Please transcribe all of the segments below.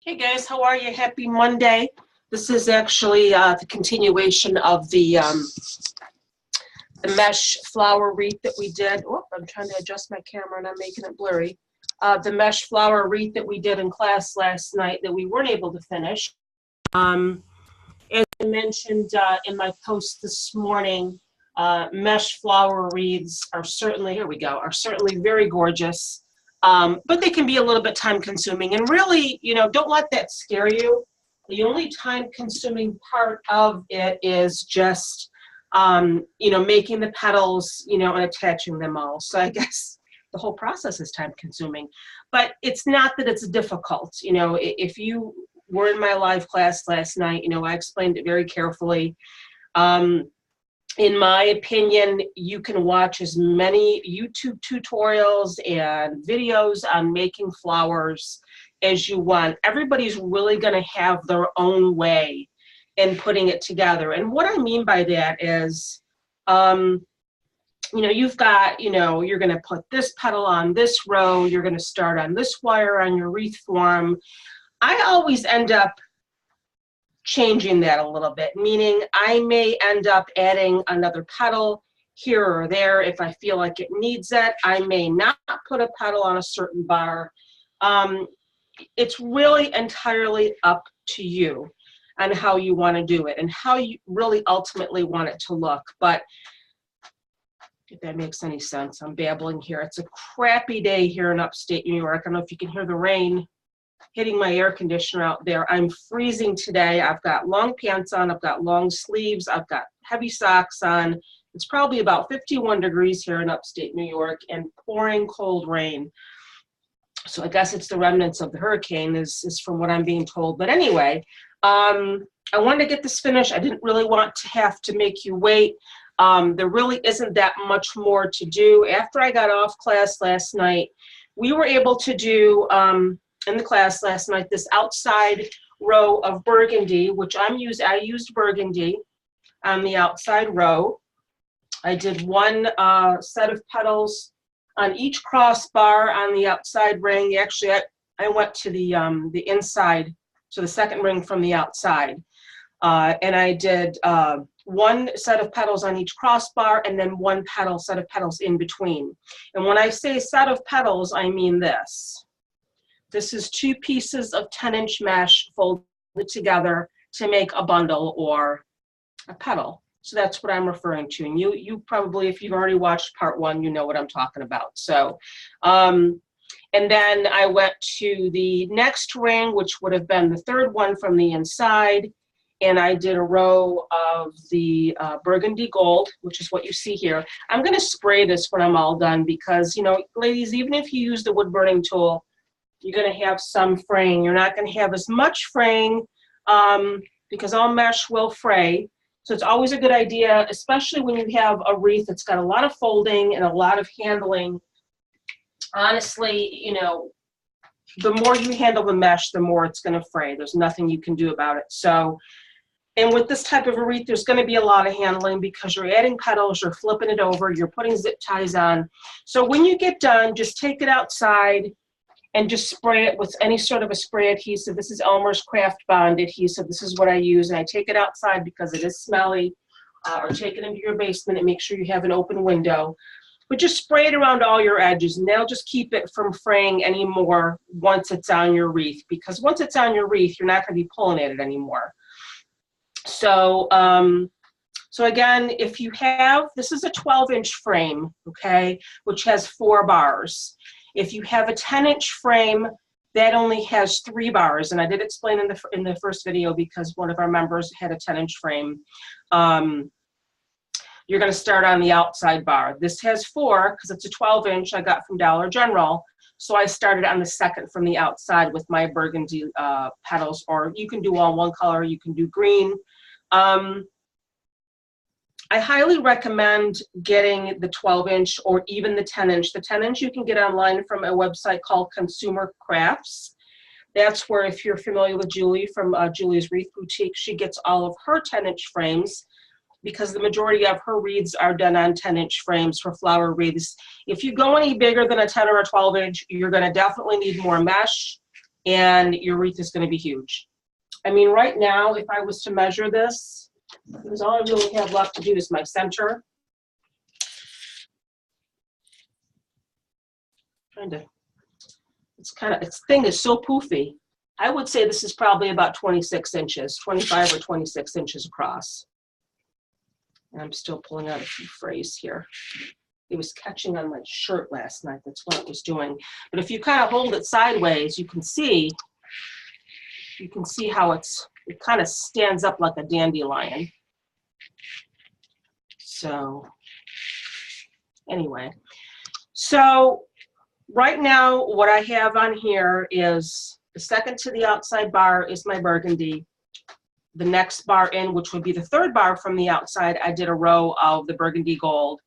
Hey guys, how are you? Happy Monday. This is actually the continuation of the mesh flower wreath that we did. Oh, I'm trying to adjust my camera and I'm making it blurry. The mesh flower wreath that we did in class last night that we weren't able to finish. As I mentioned in my post this morning, mesh flower wreaths are certainly, here we go, are certainly very gorgeous. But they can be a little bit time consuming, and really, don't let that scare you. The only time consuming part of it is just, making the petals, and attaching them all. So I guess the whole process is time consuming, but it's not that it's difficult. If you were in my live class last night, I explained it very carefully. In my opinion, you can watch as many YouTube tutorials and videos on making flowers as you want. Everybody's really going to have their own way in putting it together. And what I mean by that is, you've got, you're going to put this petal on this row, you're going to start on this wire on your wreath form. I always end up changing that a little bit, meaning I may end up adding another petal here or there if I feel like it needs it. I may not put a petal on a certain bar. It's really entirely up to you on how you want to do it and how you really ultimately want it to look. But if that makes any sense, I'm babbling here. It's a crappy day here in upstate New York. I don't know if you can hear the rain hitting my air conditioner out there. I'm freezing today. I've got long pants on, I've got long sleeves, I've got heavy socks on. It's probably about 51 degrees here in upstate New York and pouring cold rain. So I guess it's the remnants of the hurricane is from what I'm being told. But anyway, I wanted to get this finished. I didn't really want to have to make you wait. There really isn't that much more to do. After I got off class last night, we were able to do in the class last night this outside row of burgundy, which I used burgundy on the outside row. I did one set of petals on each crossbar on the outside ring. Actually, I went to the inside, to the second ring from the outside, and I did one set of petals on each crossbar and then one set of petals in between. And when I say set of petals, I mean this. This is two pieces of 10-inch mesh folded together to make a bundle or a petal. So that's what I'm referring to. And you probably, if you've already watched part one, you know what I'm talking about. So, and then I went to the next ring, which would have been the third one from the inside. And I did a row of the burgundy gold, which is what you see here. I'm going to spray this when I'm all done because, ladies, even if you use the wood burning tool, you're going to have some fraying. You're not going to have as much fraying because all mesh will fray. So it's always a good idea, especially when you have a wreath that's got a lot of folding and a lot of handling. Honestly, the more you handle the mesh, the more it's going to fray. There's nothing you can do about it. So, and with this type of a wreath, there's going to be a lot of handling because you're adding petals, you're flipping it over, you're putting zip ties on. So when you get done, just take it outside and just spray it with any sort of a spray adhesive. This is Elmer's Craft Bond adhesive. This is what I use, and I take it outside because it is smelly, or take it into your basement and make sure you have an open window. But just spray it around all your edges, and that'll just keep it from fraying anymore once it's on your wreath, because once it's on your wreath, you're not going to be pulling at it anymore. So, so again, if you have, this is a 12-inch frame, okay, which has 4 bars. If you have a 10-inch frame, that only has 3 bars, and I did explain in the first video because one of our members had a 10-inch frame. You're going to start on the outside bar. This has 4 because it's a 12-inch I got from Dollar General, so I started on the second from the outside with my burgundy petals, or you can do all one color, you can do green. I highly recommend getting the 12-inch or even the 10-inch. The 10-inch you can get online from a website called Consumer Crafts. That's where, if you're familiar with Julie from Julie's Wreath Boutique, she gets all of her 10-inch frames because the majority of her wreaths are done on 10-inch frames for flower wreaths. If you go any bigger than a 10 or a 12-inch, you're going to definitely need more mesh and your wreath is going to be huge. I mean, right now, if I was to measure this, because all I really have left to do is my center. Its thing is so poofy. I would say this is probably about 26 inches, 25 or 26 inches across. And I'm still pulling out a few frays here. It was catching on my shirt last night. That's what it was doing. But if you kind of hold it sideways, you can see how it kind of stands up like a dandelion. So anyway, so right now what I have on here is the second to the outside bar is my burgundy. The next bar in, which would be the third bar from the outside, I did a row of the burgundy gold.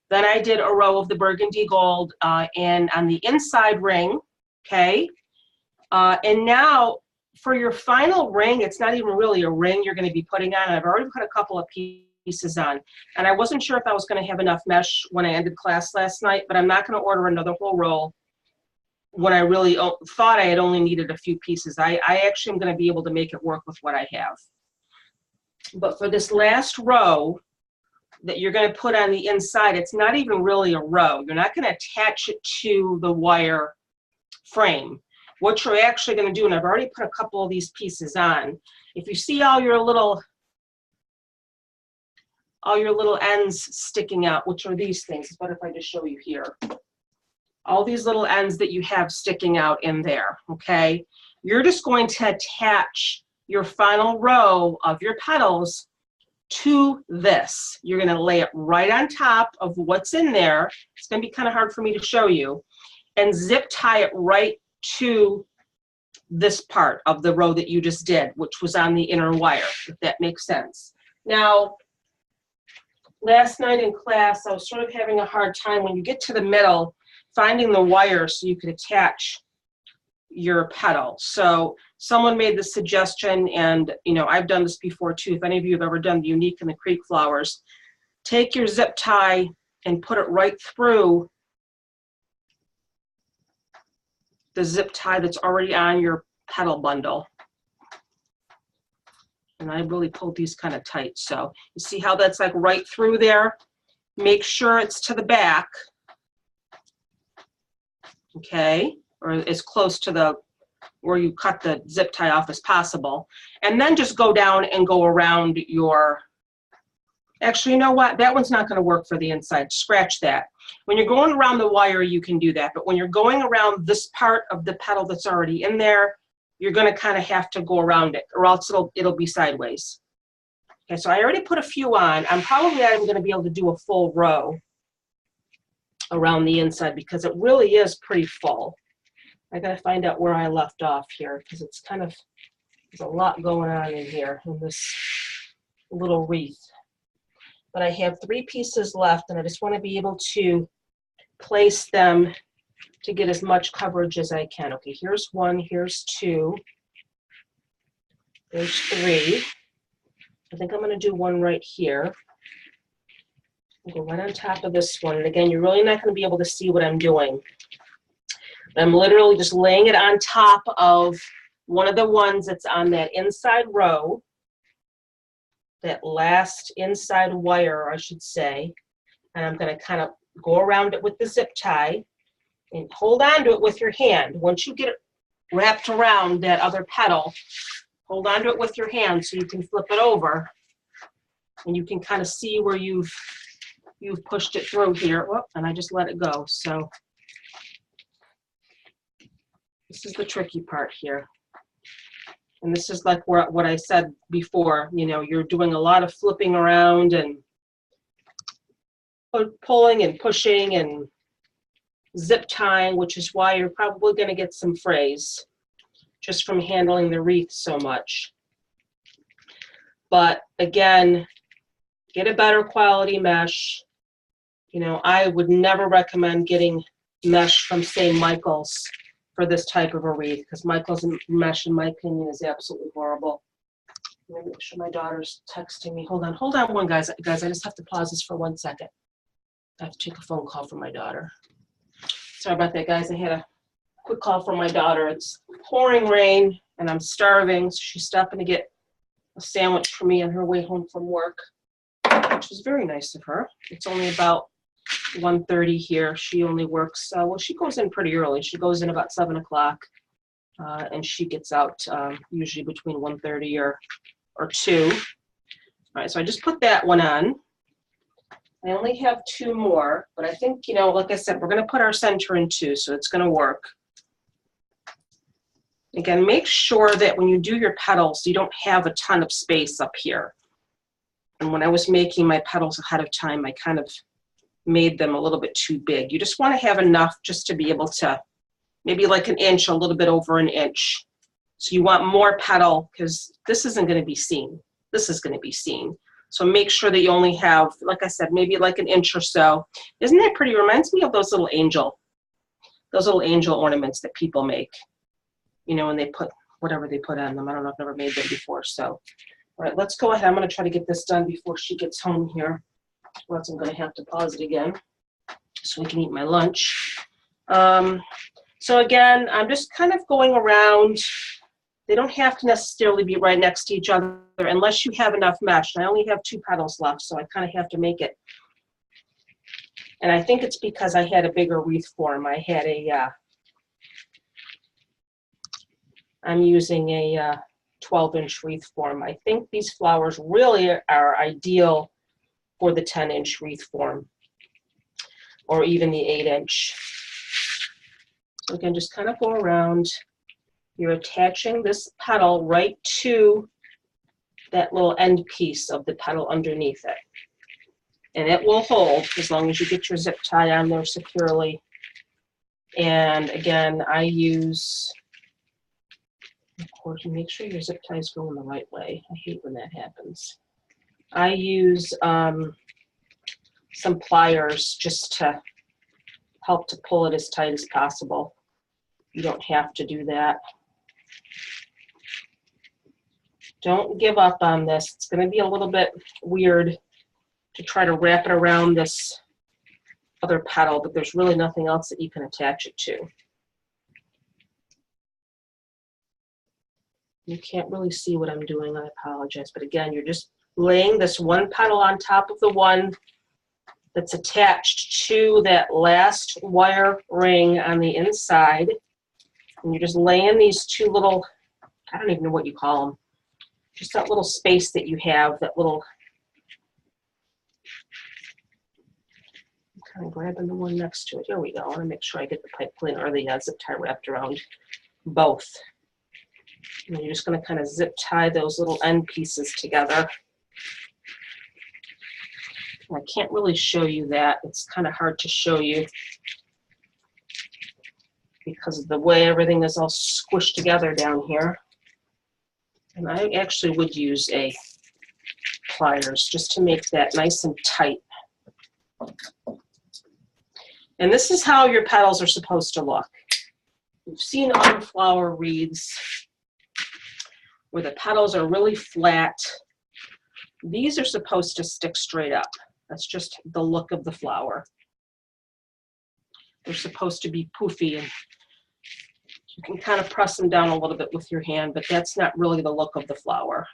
Then I did a row of the burgundy gold and on the inside ring, okay? And now for your final ring, it's not even really a ring you're going to be putting on. I've already put a couple of pieces on. And I wasn't sure if I was going to have enough mesh when I ended class last night, but I'm not going to order another whole roll when I really thought I had only needed a few pieces. I actually am going to be able to make it work with what I have. But for this last row that you're going to put on the inside, it's not even really a row. You're not going to attach it to the wire frame. What you're actually going to do, and I've already put a couple of these pieces on, if you see all your little ends sticking out, which are these things, but if I just show you here, all these little ends that you have sticking out in there, okay? You're just going to attach your final row of your petals to this. You're going to lay it right on top of what's in there. It's going to be kind of hard for me to show you, and zip tie it right to this part of the row that you just did, which was on the inner wire, if that makes sense. Now, last night in class, I was sort of having a hard time when you get to the middle, finding the wire so you could attach your petal. So someone made the suggestion, and you know, I've done this before too. If any of you have ever done the Unique and the Creek flowers, take your zip tie and put it right through the zip tie that's already on your petal bundle. And I really pulled these kind of tight. So you see how that's like right through there? Make sure it's to the back, okay? Or as close to the where you cut the zip tie off as possible. And then just go down and go around your, actually, you know what? That one's not going to work for the inside. Scratch that. When you're going around the wire, you can do that. But when you're going around this part of the petal that's already in there, you're going to kind of have to go around it, or else it'll be sideways. Okay, so I already put a few on. I'm probably not even going to be able to do a full row around the inside because it really is pretty full. I got to find out where I left off here because it's kind of, there's a lot going on in here in this little wreath. But I have 3 pieces left, and I just want to be able to place them to get as much coverage as I can. Okay, here's 1, here's 2, there's 3. I think I'm going to do 1 right here. I'll go right on top of this one. And again, you're really not going to be able to see what I'm doing. I'm literally just laying it on top of one of the ones that's on that inside row, that last inside wire, I should say. And I'm going to kind of go around it with the zip tie and hold on to it with your hand. Once you get it wrapped around that other petal, hold on to it with your hand so you can flip it over and you can kind of see where you've pushed it through here. Whoop, and I just let it go. So this is the tricky part here. And this is like what I said before, you know, you're doing a lot of flipping around and pulling and pushing and zip tying, which is why you're probably going to get some frays just from handling the wreath so much. But again, get a better quality mesh. You know, I would never recommend getting mesh from, say, Michael's for this type of a wreath, because Michael's mesh, in my opinion, is absolutely horrible. Let me make sure my daughter's texting me. Hold on one, guys. Guys, I just have to pause this for 1 second. I have to take a phone call from my daughter. Sorry about that, guys. I quick call from my daughter. It's pouring rain and I'm starving, so she's stopping to get a sandwich for me on her way home from work, which was very nice of her. It's only about 1:30 here. She only works, well, she goes in pretty early. She goes in about 7 o'clock, and she gets out usually between 1:30 or 2. All right, so I just put that one on. I only have 2 more, but I think, you know, like I said, we're going to put our center in 2, so it's going to work. Again, make sure that when you do your petals, you don't have a ton of space up here. And when I was making my petals ahead of time, I kind of made them a little bit too big. You just want to have enough just to be able to, maybe like an inch, a little bit over an inch. So you want more petal because this isn't going to be seen. This is going to be seen. So make sure that you only have, like I said, maybe like an inch or so. Isn't that pretty? Reminds me of those little angel ornaments that people make. You know, when they put whatever they put on them. I don't know, I've never made them before. So, all right, let's go ahead. I'm going to try to get this done before she gets home here. Or else I'm going to have to pause it again so we can eat my lunch. So again, I'm just kind of going around. They don't have to necessarily be right next to each other unless you have enough mesh. And I only have 2 petals left, so I kind of have to make it. And I think it's because I had a bigger wreath form. I had a, I'm using a 12-inch wreath form. I think these flowers really are ideal for the 10-inch wreath form, or even the 8-inch. So again, just kind of go around. You're attaching this petal right to that little end piece of the petal underneath it. And it will hold as long as you get your zip tie on there securely. And again, I use, of course, make sure your zip ties go in the right way. I hate when that happens. I use some pliers just to help to pull it as tight as possible. You don't have to do that. Don't give up on this. It's going to be a little bit weird to try to wrap it around this other petal, but there's really nothing else that you can attach it to. You can't really see what I'm doing, I apologize. But again, you're just laying this one petal on top of the one that's attached to that last wire ring on the inside. And you're just laying these 2 little, I don't even know what you call them, just that little space that you have, that little, I'm kind of grabbing the one next to it. Here we go. I want to make sure I get the pipe cleaner or the zip tie wrapped around both. And you're just going to kind of zip tie those little end pieces together. I can't really show you that. It's kind of hard to show you because of the way everything is all squished together down here. And I actually would use a pliers just to make that nice and tight. And this is how your petals are supposed to look. You've seen other flower wreaths where the petals are really flat. These are supposed to stick straight up. That's just the look of the flower. They're supposed to be poofy, and you can kind of press them down a little bit with your hand, but that's not really the look of the flower.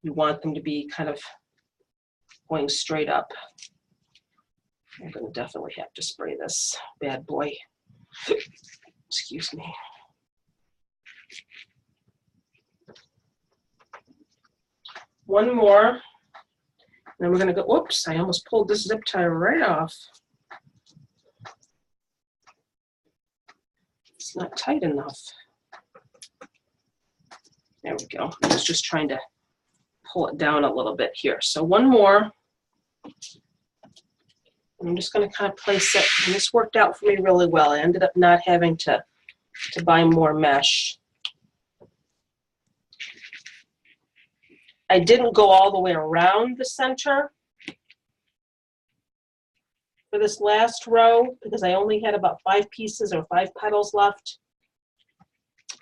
You want them to be kind of going straight up. I'm going to definitely have to spray this bad boy. Excuse me. One more. Then we're going to go, whoops, I almost pulled this zip tie right off. It's not tight enough. There we go. I was just trying to pull it down a little bit here. So one more. I'm just going to kind of place it, and this worked out for me really well. I ended up not having to buy more mesh. I didn't go all the way around the center for this last row because I only had about 5 pieces or 5 petals left.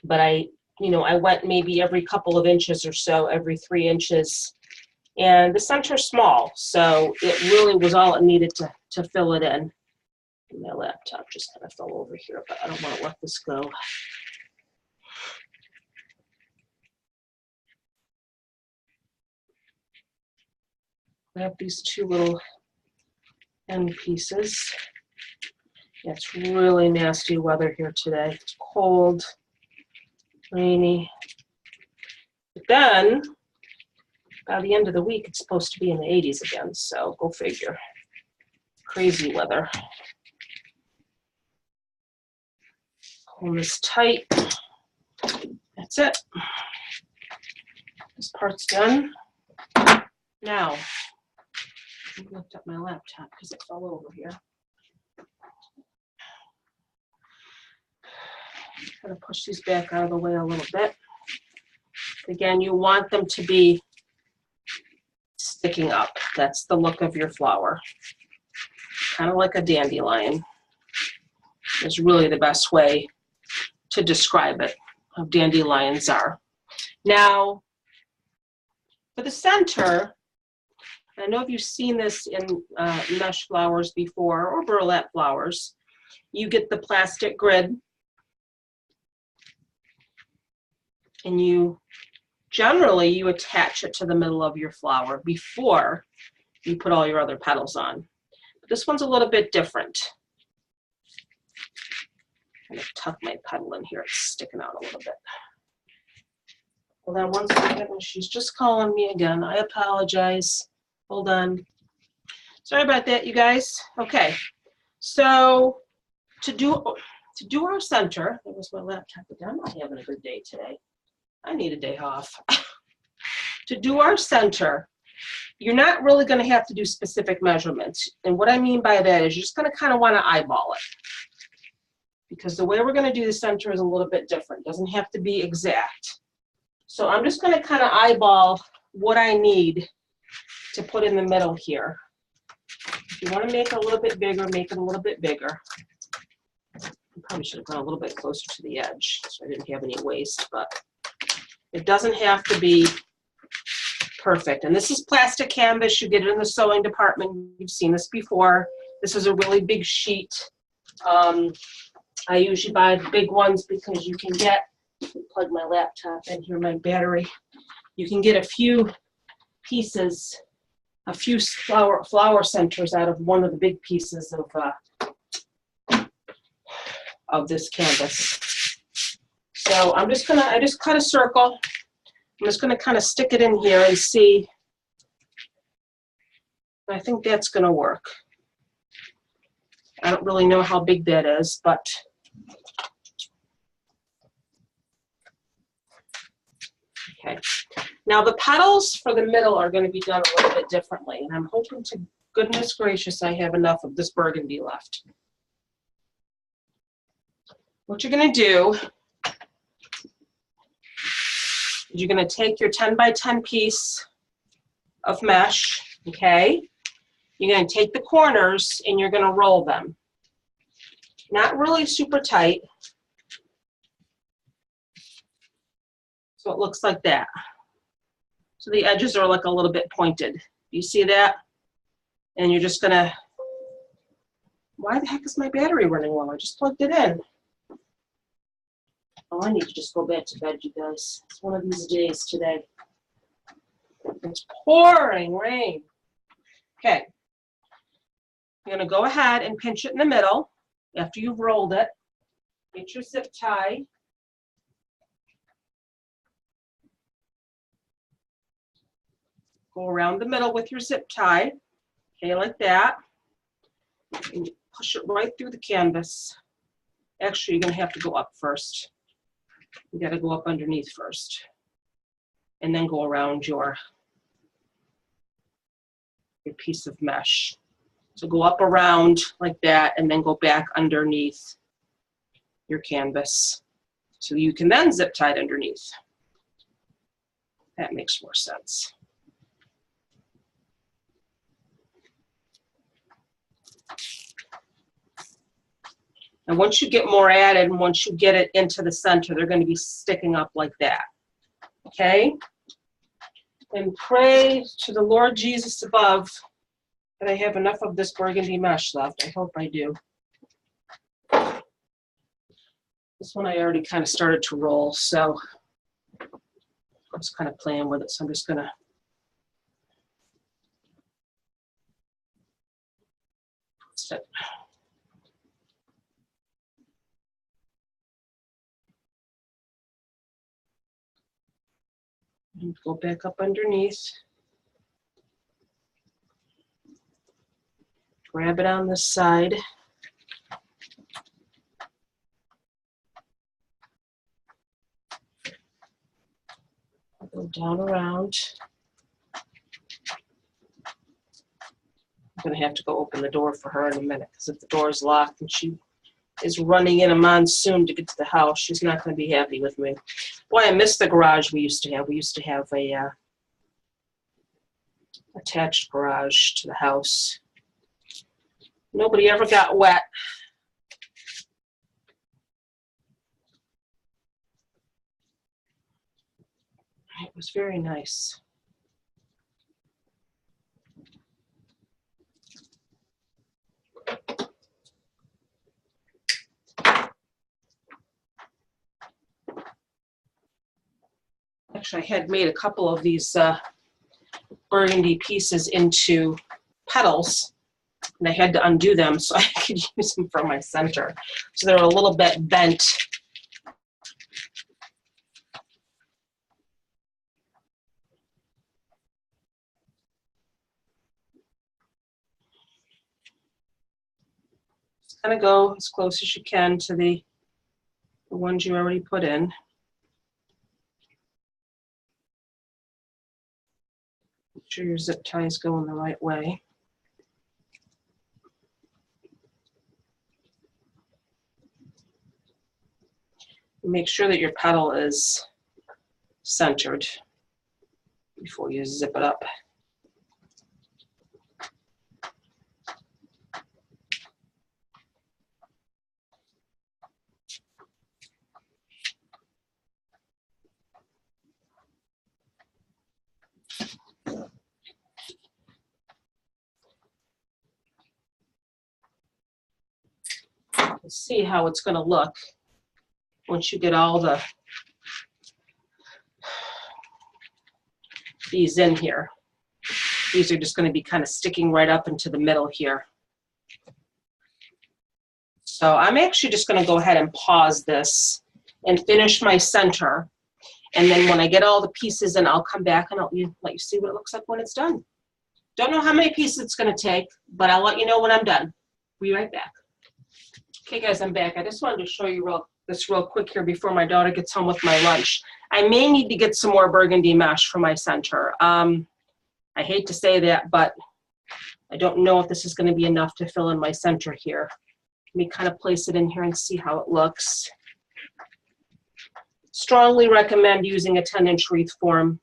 But I went maybe every couple of inches or so, every 3 inches. And the center's small, so it really was all it needed to fill it in. My laptop just kind of fell over here, but I don't want to let this go. Grab these two little end pieces. Yeah, it's really nasty weather here today. It's cold, rainy. But then, by the end of the week, it's supposed to be in the 80s again, so go figure. Crazy weather. Pull this tight. That's it. This part's done. Now, I lift up my laptop because it fell over here. Kind of push these back out of the way a little bit. Again, you want them to be sticking up. That's the look of your flower. Kind of like a dandelion is really the best way to describe it, how dandelions are. Now, for the center, I know if you've seen this in mesh flowers before or burlap flowers, you get the plastic grid and you attach it to the middle of your flower before you put all your other petals on. But this one's a little bit different. I'm going to tuck my petal in here. It's sticking out a little bit. Hold on one second. She's just calling me again. I apologize. Hold on. Sorry about that, you guys. Okay. So to do our center, there was my laptop again. I'm not having a good day today. I need a day off. To do our center, you're not really going to have to do specific measurements. And what I mean by that is you're just going to kind of want to eyeball it. Because the way we're going to do the center is a little bit different. It doesn't have to be exact. So I'm just going to kind of eyeball what I need to put in the middle here. If you want to make it a little bit bigger, make it a little bit bigger. I probably should have gone a little bit closer to the edge so I didn't have any waste, but it doesn't have to be perfect. And this is plastic canvas. You get it in the sewing department. You've seen this before. This is a really big sheet. I usually buy the big ones because you can get, plug my laptop in here, my battery. You can get a few pieces, a few flower centers out of one of the big pieces of this canvas. So I just cut a circle. I'm just gonna kind of stick it in here and see. I think that's gonna work. I don't really know how big that is, but okay. Now the petals for the middle are going to be done a little bit differently, and I'm hoping to goodness gracious I have enough of this burgundy left. What you're going to do is you're going to take your 10 by 10 piece of mesh, okay? You're going to take the corners and you're going to roll them. Not really super tight. So it looks like that. So the edges are like a little bit pointed. You see that? And you're just gonna, why the heck is my battery running low? I just plugged it in. Oh, I need to just go back to bed, you guys. It's one of these days today. It's pouring rain. Okay. You're gonna go ahead and pinch it in the middle after you've rolled it. Get your zip tie. Go around the middle with your zip tie, okay, like that. And you push it right through the canvas. Actually, you're gonna have to go up first. You gotta go up underneath first. And then go around your piece of mesh. So go up around like that and then go back underneath your canvas. So you can then zip tie it underneath. That makes more sense. And once you get more added and once you get it into the center, they're going to be sticking up like that. Okay? And pray to the Lord Jesus above that I have enough of this burgundy mesh left. I hope I do. This one I already kind of started to roll, so I was kind of playing with it, so I'm just gonna sit. And go back up underneath. Grab it on this side. Go down around. I'm gonna have to go open the door for her in a minute, because if the door is locked and she is running in a monsoon to get to the house, she's not gonna be happy with me. Boy, I miss the garage we used to have. We used to have a attached garage to the house. Nobody ever got wet. It was very nice. Actually, I had made a couple of these burgundy pieces into petals, and I had to undo them so I could use them for my center. So they're a little bit bent. Just kind of go as close as you can to the ones you already put in. Make sure your zip ties go in the right way. Make sure that your petal is centered before you zip it up. Let's see how it's going to look once you get all these in here. These are just going to be kind of sticking right up into the middle here. So I'm actually just going to go ahead and pause this and finish my center. And then when I get all the pieces in, I'll come back and I'll let you see what it looks like when it's done. Don't know how many pieces it's going to take, but I'll let you know when I'm done. Be right back. Okay, guys, I'm back. I just wanted to show you this real quick here before my daughter gets home with my lunch. I may need to get some more burgundy mesh for my center. I hate to say that, but I don't know if this is going to be enough to fill in my center here. Let me kind of place it in here and see how it looks. Strongly recommend using a 10-inch wreath form.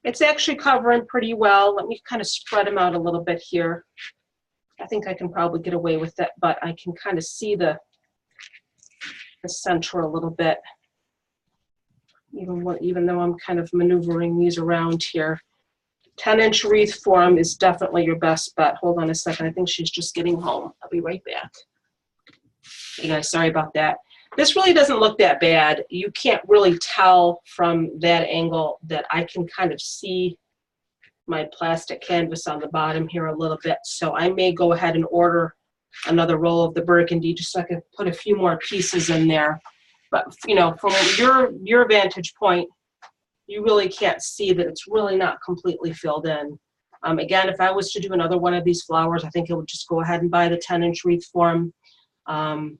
It's actually covering pretty well. Let me kind of spread them out a little bit here. I think I can probably get away with it, but I can kind of see the center a little bit, even though I'm kind of maneuvering these around here. 10-inch wreath form is definitely your best bet. Hold on a second. I think she's just getting home. I'll be right back. Hey guys, sorry about that. This really doesn't look that bad. You can't really tell from that angle that I can kind of see my plastic canvas on the bottom here a little bit. So I may go ahead and order another roll of the burgundy just so I can put a few more pieces in there. But you know, from your vantage point, you really can't see that it's really not completely filled in. Again, if I was to do another one of these flowers, I think I would just go ahead and buy the 10-inch wreath form. The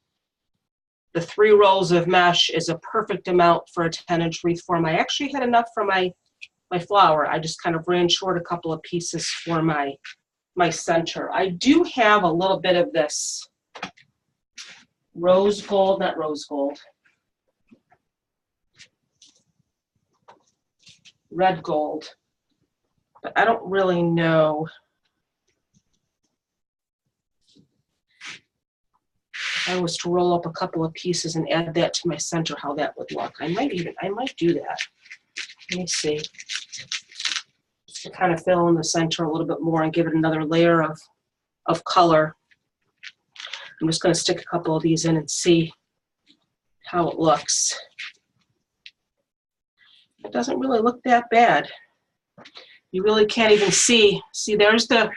3 rolls of mesh is a perfect amount for a 10-inch wreath form. I actually had enough for my flower. I just kind of ran short a couple of pieces for my center. I do have a little bit of this rose gold, not rose gold, red gold, but I don't really know if I was to roll up a couple of pieces and add that to my center, how that would look. I might do that. Let me see. Just to kind of fill in the center a little bit more and give it another layer of color. I'm just going to stick a couple of these in and see how it looks. It doesn't really look that bad. You really can't even see. See, there's the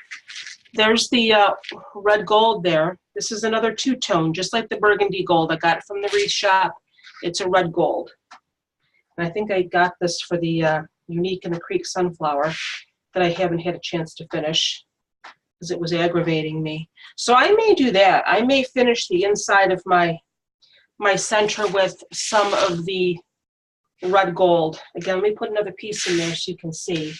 red gold there. This is another two-tone, just like the burgundy gold. I got it from the wreath shop. It's a red gold. And I think I got this for the Unique in the Creek sunflower that I haven't had a chance to finish because it was aggravating me. So I may do that. I may finish the inside of my center with some of the red gold. Again, let me put another piece in there so you can see.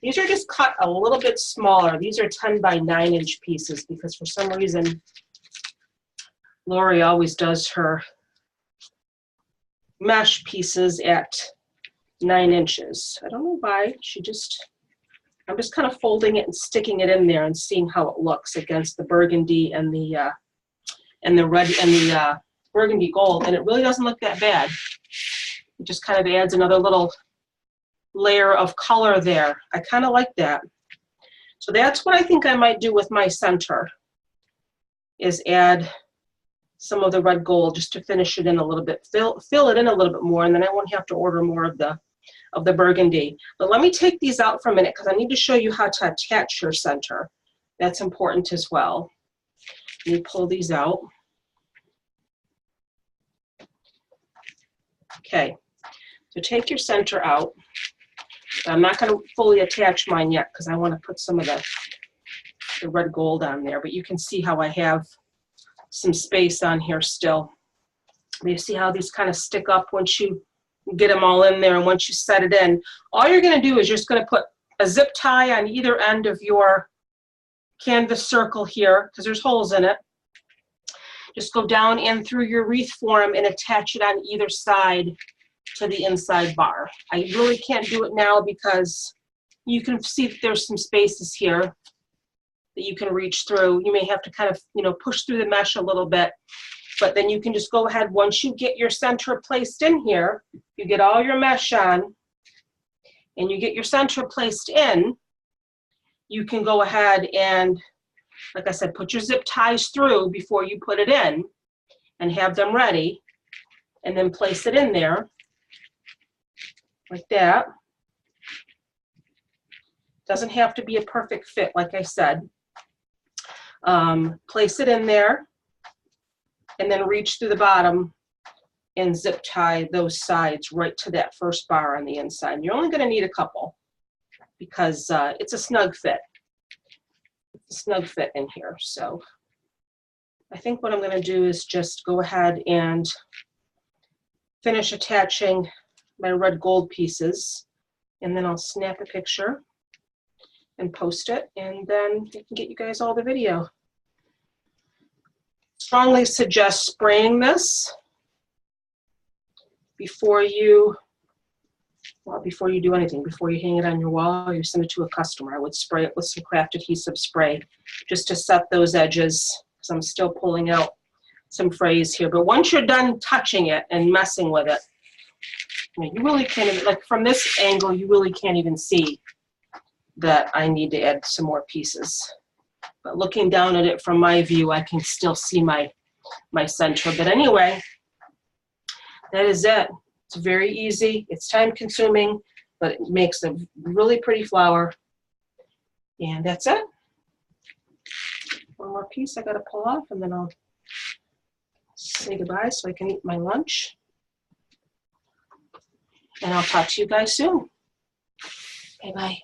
These are just cut a little bit smaller. These are 10 by 9 inch pieces because for some reason, Lori always does her mesh pieces at 9 inches. I don't know why. I'm just kind of folding it and sticking it in there and seeing how it looks against the burgundy and the red and the burgundy gold, and it really doesn't look that bad. It just kind of adds another little layer of color there. I kind of like that. So that's what I think I might do with my center, is add some of the red gold just to finish it in a little bit, fill it in a little bit more, and then I won't have to order more of the burgundy. But let me take these out for a minute because I need to show you how to attach your center. That's important as well. Let me pull these out. Okay, so take your center out. I'm not going to fully attach mine yet because I want to put some of the red gold on there, but you can see how I have some space on here still. You see how these kind of stick up once you get them all in there, and once you set it in, all you're going to do is just going to put a zip tie on either end of your canvas circle here because there's holes in it. Just go down in through your wreath form and attach it on either side to the inside bar. I really can't do it now because you can see that there's some spaces here that you can reach through. You may have to kind of, push through the mesh a little bit, but then you can just go ahead, once you get your center placed in here, you get all your mesh on, and you get your center placed in, you can go ahead and, like I said, put your zip ties through before you put it in and have them ready, and then place it in there like that. Doesn't have to be a perfect fit, like I said. Place it in there and then reach through the bottom and zip tie those sides right to that first bar on the inside. You're only going to need a couple because it's a snug fit. It's a snug fit in here. So I think what I'm going to do is just go ahead and finish attaching my red gold pieces, and then I'll snap a picture and post it, and then I can get you guys all the video. Strongly suggest spraying this before you do anything, before you hang it on your wall or you send it to a customer. I would spray it with some craft adhesive spray just to set those edges, because I'm still pulling out some frays here. But once you're done touching it and messing with it, you really can't even, like from this angle, you really can't even see that I need to add some more pieces. But looking down at it from my view, I can still see my center. But anyway, that is it. It's very easy. It's time consuming, but it makes a really pretty flower. And that's it. One more piece I got to pull off, and then I'll say goodbye so I can eat my lunch. And I'll talk to you guys soon. Bye-bye.